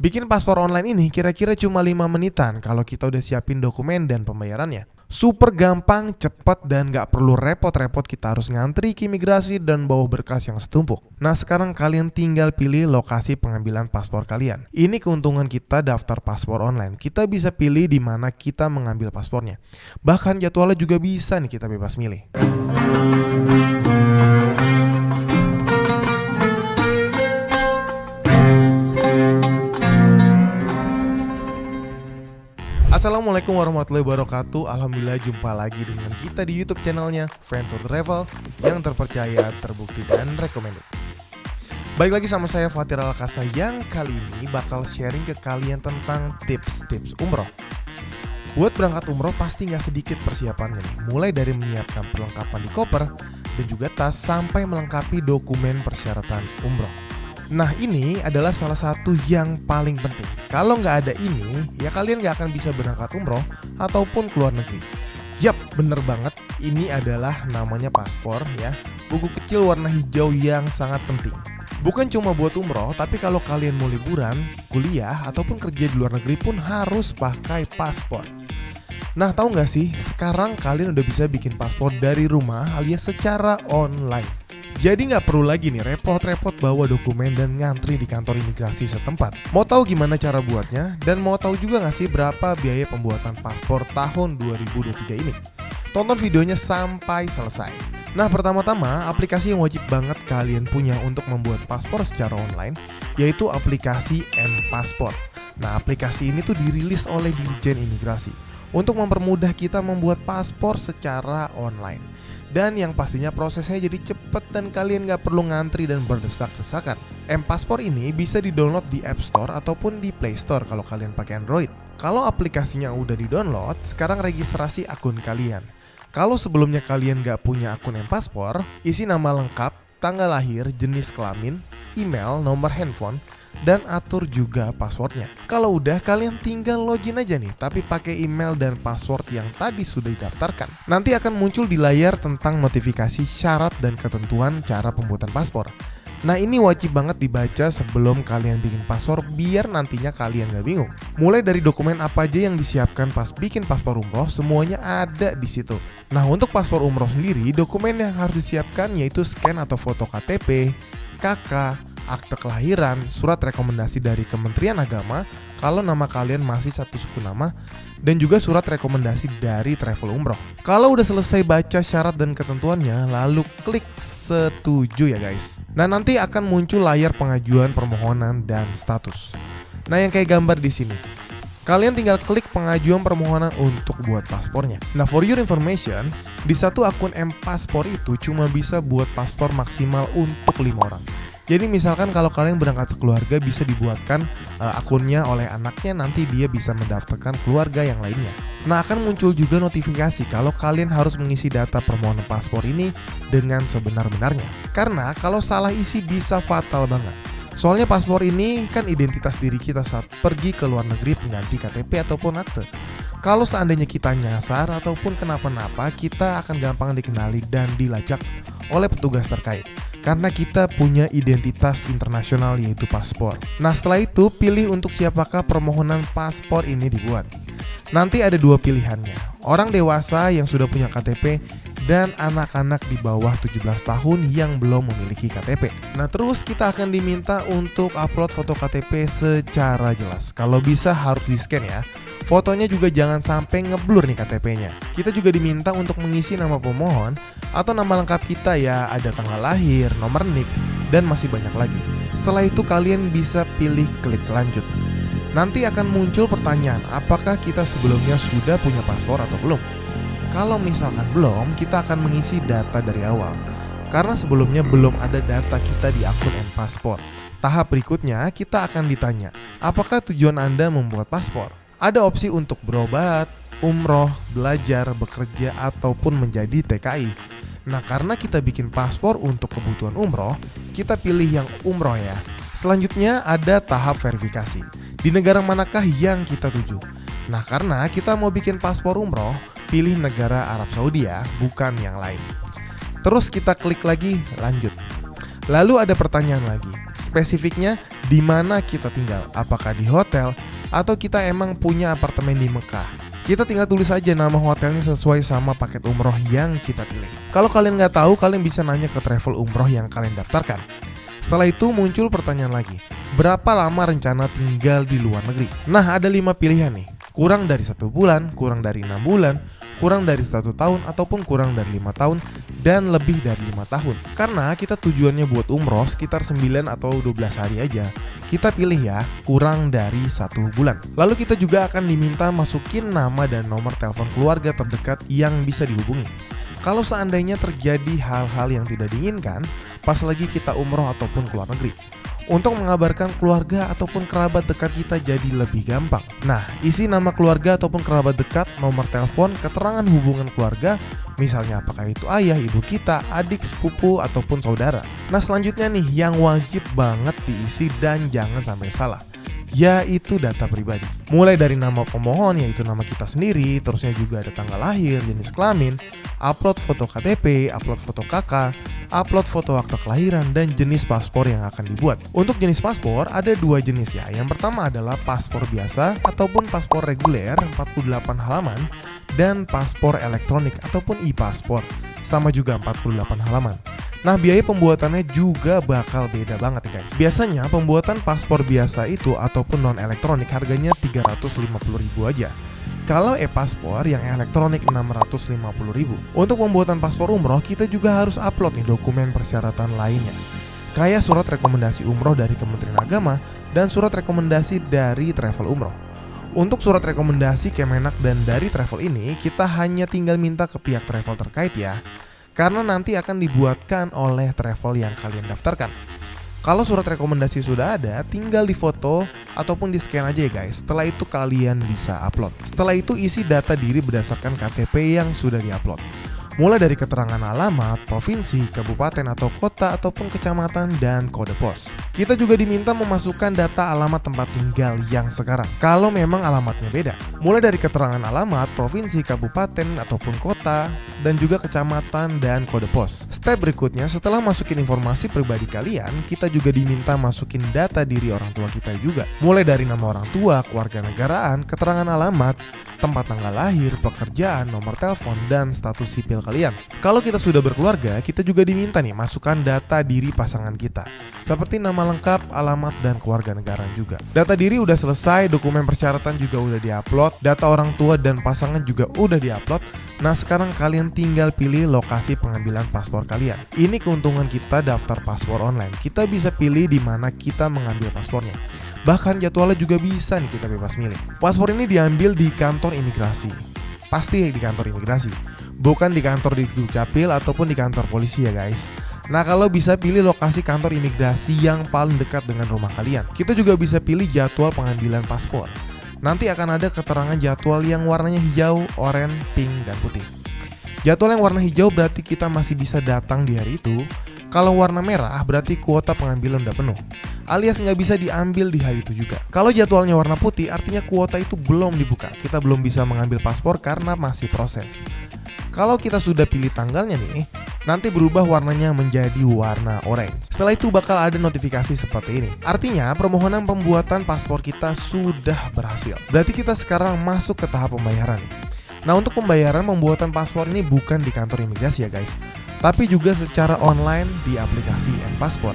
Bikin paspor online ini kira-kira cuma 5 menitan kalau kita udah siapin dokumen dan pembayarannya. Super gampang, cepat, dan gak perlu repot-repot kita harus ngantri ke imigrasi dan bawa berkas yang setumpuk. Nah sekarang kalian tinggal pilih lokasi pengambilan paspor kalian. Ini keuntungan kita daftar paspor online. Kita bisa pilih di mana kita mengambil paspornya. Bahkan jadwalnya juga bisa nih kita bebas milih. Assalamualaikum warahmatullahi wabarakatuh. Alhamdulillah jumpa lagi dengan kita di YouTube channelnya Venture Travel yang terpercaya, terbukti, dan recommended. Balik lagi sama saya Fatir Alkasa yang kali ini bakal sharing ke kalian tentang tips-tips umroh. Buat berangkat umroh pasti nggak sedikit persiapannya nih. Mulai dari menyiapkan perlengkapan di koper dan juga tas sampai melengkapi dokumen persyaratan umroh. Nah ini adalah salah satu yang paling penting. Kalau nggak ada ini, ya kalian nggak akan bisa berangkat umroh ataupun keluar negeri. Yap, bener banget. Ini adalah namanya paspor ya. Buku kecil warna hijau yang sangat penting. Bukan cuma buat umroh, tapi kalau kalian mau liburan, kuliah, ataupun kerja di luar negeri pun harus pakai paspor. Nah tahu nggak sih, sekarang kalian udah bisa bikin paspor dari rumah alias secara online. Jadi nggak perlu lagi nih repot-repot bawa dokumen dan ngantri di kantor imigrasi setempat. Mau tahu gimana cara buatnya? Dan mau tahu juga nggak sih berapa biaya pembuatan paspor tahun 2023 ini? Tonton videonya sampai selesai. Nah pertama-tama aplikasi yang wajib banget kalian punya untuk membuat paspor secara online yaitu aplikasi mPaspor. Nah aplikasi ini tuh dirilis oleh Dirjen Imigrasi untuk mempermudah kita membuat paspor secara online. Dan yang pastinya prosesnya jadi cepet dan kalian gak perlu ngantri dan berdesak-desakan. mPaspor ini bisa di-download di App Store ataupun di Play Store kalau kalian pakai Android. Kalau aplikasinya udah di-download, sekarang registrasi akun kalian. Kalau sebelumnya kalian gak punya akun mPaspor, isi nama lengkap, tanggal lahir, jenis kelamin, email, nomor handphone, dan atur juga passwordnya. Kalau udah kalian tinggal login aja nih, tapi pakai email dan password yang tadi sudah didaftarkan. Nanti akan muncul di layar tentang notifikasi syarat dan ketentuan cara pembuatan paspor. Nah ini wajib banget dibaca sebelum kalian bikin paspor biar nantinya kalian gak bingung. Mulai dari dokumen apa aja yang disiapkan pas bikin paspor umroh, semuanya ada di situ. Nah untuk paspor umroh sendiri, dokumen yang harus disiapkan yaitu scan atau foto KTP, KK, akte kelahiran, surat rekomendasi dari Kementerian Agama kalau nama kalian masih satu suku nama, dan juga surat rekomendasi dari travel umroh. Kalau udah selesai baca syarat dan ketentuannya, lalu klik setuju ya guys. Nah nanti akan muncul layar pengajuan permohonan dan status. Nah yang kayak gambar di sini. Kalian tinggal klik pengajuan permohonan untuk buat paspornya. Nah for your information, di satu akun mPaspor itu cuma bisa buat paspor maksimal untuk 5 orang. Jadi misalkan kalau kalian berangkat sekeluarga bisa dibuatkan akunnya oleh anaknya, nanti dia bisa mendaftarkan keluarga yang lainnya. Nah akan muncul juga notifikasi kalau kalian harus mengisi data permohonan paspor ini dengan sebenar-benarnya. Karena kalau salah isi bisa fatal banget. Soalnya paspor ini kan identitas diri kita saat pergi ke luar negeri pengganti KTP ataupun akte. Kalau seandainya kita nyasar ataupun kenapa-napa, kita akan gampang dikenali dan dilacak oleh petugas terkait. Karena kita punya identitas internasional yaitu paspor. Nah setelah itu pilih untuk siapakah permohonan paspor ini dibuat. Nanti ada dua pilihannya, orang dewasa yang sudah punya KTP dan anak-anak di bawah 17 tahun yang belum memiliki KTP. Nah terus kita akan diminta untuk upload foto KTP secara jelas. Kalau bisa harus di scan ya. Fotonya juga jangan sampai ngeblur nih KTP-nya. Kita juga diminta untuk mengisi nama pemohon atau nama lengkap kita ya, ada tanggal lahir, nomor NIK, dan masih banyak lagi. Setelah itu kalian bisa pilih klik lanjut. Nanti akan muncul pertanyaan, apakah kita sebelumnya sudah punya paspor atau belum? Kalau misalkan belum, kita akan mengisi data dari awal. Karena sebelumnya belum ada data kita di akun mPaspor. Tahap berikutnya kita akan ditanya, apakah tujuan Anda membuat paspor? Ada opsi untuk berobat, umroh, belajar, bekerja, ataupun menjadi TKI. Nah karena kita bikin paspor untuk kebutuhan umroh, kita pilih yang umroh ya. Selanjutnya ada tahap verifikasi. Di negara manakah yang kita tuju? Nah karena kita mau bikin paspor umroh, pilih negara Arab Saudi ya, bukan yang lain. Terus kita klik lagi lanjut. Lalu ada pertanyaan lagi, Spesifiknya di mana kita tinggal, apakah di hotel atau kita emang punya apartemen di Mekah. Kita tinggal tulis aja nama hotelnya sesuai sama paket umroh yang kita pilih. Kalau kalian nggak tahu, kalian bisa nanya ke travel umroh yang kalian daftarkan. Setelah itu muncul pertanyaan lagi, berapa lama rencana tinggal di luar negeri? Nah, ada 5 pilihan nih, kurang dari 1 bulan, kurang dari 6 bulan, kurang dari 1 tahun, ataupun kurang dari 5 tahun, dan lebih dari 5 tahun. Karena kita tujuannya buat umroh sekitar 9 atau 12 hari aja, kita pilih ya kurang dari 1 bulan. Lalu kita juga akan diminta masukin nama dan nomor telepon keluarga terdekat yang bisa dihubungi. Kalau seandainya terjadi hal-hal yang tidak diinginkan pas lagi kita umroh ataupun keluar negeri, untuk mengabarkan keluarga ataupun kerabat dekat kita jadi lebih gampang. Nah, isi nama keluarga ataupun kerabat dekat, nomor telepon, keterangan hubungan keluarga, misalnya apakah itu ayah, ibu kita, adik, sepupu, ataupun saudara. Nah, selanjutnya nih yang wajib banget diisi dan jangan sampai salah, yaitu data pribadi. Mulai dari nama pemohon, yaitu nama kita sendiri, terusnya juga ada tanggal lahir, jenis kelamin, upload foto KTP, upload foto KK, upload foto akta kelahiran, dan jenis paspor yang akan dibuat. Untuk jenis paspor ada 2 jenis ya. Yang pertama adalah paspor biasa ataupun paspor reguler 48 halaman, dan paspor elektronik ataupun e-paspor sama juga 48 halaman. Nah, biaya pembuatannya juga bakal beda banget ya guys. Biasanya pembuatan paspor biasa itu ataupun non elektronik harganya 350.000 aja. Kalau e-paspor yang elektronik 650.000. Untuk pembuatan paspor umroh kita juga harus upload nih dokumen persyaratan lainnya, kayak surat rekomendasi umroh dari Kementerian Agama dan surat rekomendasi dari travel umroh. Untuk surat rekomendasi Kemenak dan dari travel ini kita hanya tinggal minta ke pihak travel terkait ya, karena nanti akan dibuatkan oleh travel yang kalian daftarkan. Kalau surat rekomendasi sudah ada, tinggal difoto ataupun di scan aja ya guys. Setelah itu kalian bisa upload. Setelah itu isi data diri berdasarkan KTP yang sudah diupload. Mulai dari keterangan alamat, provinsi, kabupaten atau kota ataupun kecamatan, dan kode pos. Kita juga diminta memasukkan data alamat tempat tinggal yang sekarang, kalau memang alamatnya beda. Mulai dari keterangan alamat, provinsi, kabupaten ataupun kota, dan juga kecamatan dan kode pos. Step berikutnya, setelah masukin informasi pribadi kalian, kita juga diminta masukin data diri orang tua kita juga. Mulai dari nama orang tua, kewarganegaraan, keterangan alamat, tempat tanggal lahir, pekerjaan, nomor telepon, dan status sipil kalian. Kalau kita sudah berkeluarga, kita juga diminta nih masukkan data diri pasangan kita, seperti nama lengkap, alamat, dan kewarganegaraan juga. Data diri udah selesai, dokumen persyaratan juga udah diupload, data orang tua dan pasangan juga udah diupload. Nah, sekarang kalian tinggal pilih lokasi pengambilan paspor kalian. Ini keuntungan kita daftar paspor online. Kita bisa pilih di mana kita mengambil paspornya. Bahkan jadwalnya juga bisa nih kita bebas milih. Paspor ini diambil di kantor imigrasi. Pasti di kantor imigrasi, bukan di kantor di Dukcapil ataupun di kantor polisi ya guys. Nah, kalau bisa pilih lokasi kantor imigrasi yang paling dekat dengan rumah kalian. Kita juga bisa pilih jadwal pengambilan paspor. Nanti akan ada keterangan jadwal yang warnanya hijau, oranye, pink, dan putih. Jadwal yang warna hijau berarti kita masih bisa datang di hari itu. Kalau warna merah berarti kuota pengambilan udah penuh, alias nggak bisa diambil di hari itu juga. Kalau jadwalnya warna putih artinya kuota itu belum dibuka, kita belum bisa mengambil paspor karena masih proses. Kalau kita sudah pilih tanggalnya nih, nanti berubah warnanya menjadi warna orange. Setelah itu bakal ada notifikasi seperti ini. Artinya permohonan pembuatan paspor kita sudah berhasil. Berarti kita sekarang masuk ke tahap pembayaran. Nah, untuk pembayaran pembuatan paspor ini bukan di kantor imigrasi ya guys, tapi juga secara online di aplikasi M-Paspor.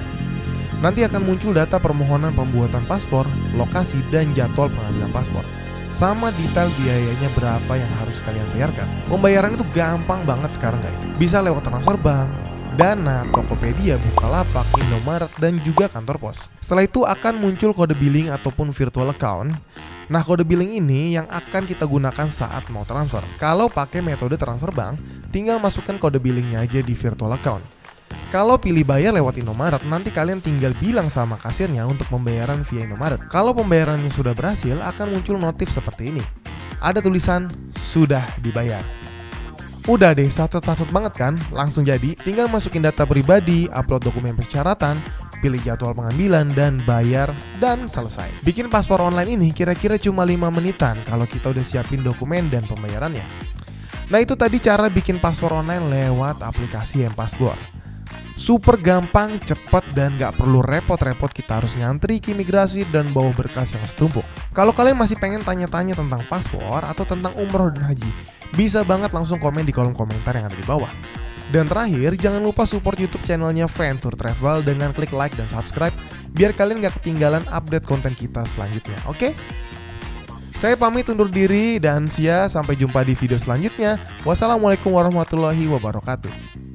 Nanti akan muncul data permohonan pembuatan paspor, lokasi, dan jadwal pengambilan paspor, sama detail biayanya berapa yang harus kalian bayarkan. Pembayaran itu gampang banget sekarang guys. Bisa lewat transfer bank, Dana, Tokopedia, Bukalapak, Indomaret, dan juga kantor pos. Setelah itu akan muncul kode billing ataupun virtual account. Nah, kode billing ini yang akan kita gunakan saat mau transfer. Kalau pakai metode transfer bank, tinggal masukkan kode billingnya aja di virtual account. Kalau pilih bayar lewat Indomaret, nanti kalian tinggal bilang sama kasirnya untuk pembayaran via Indomaret. Kalau pembayarannya sudah berhasil, akan muncul notif seperti ini. Ada tulisan, sudah dibayar. Udah deh, sacet-sacet banget kan? Langsung jadi, tinggal masukin data pribadi, upload dokumen persyaratan, pilih jadwal pengambilan, dan bayar, dan selesai. Bikin paspor online ini kira-kira cuma 5 menitan kalau kita udah siapin dokumen dan pembayarannya. Nah, itu tadi cara bikin paspor online lewat aplikasi M-Paspor. Super gampang, cepat, dan gak perlu repot-repot kita harus ngantri ke imigrasi dan bawa berkas yang setumpuk. Kalau kalian masih pengen tanya-tanya tentang paspor atau tentang umroh dan haji, bisa banget langsung komen di kolom komentar yang ada di bawah. Dan terakhir, jangan lupa support YouTube channelnya Venture Travel dengan klik like dan subscribe biar kalian gak ketinggalan update konten kita selanjutnya, oke? Saya pamit undur diri dan sampai jumpa di video selanjutnya. Wassalamualaikum warahmatullahi wabarakatuh.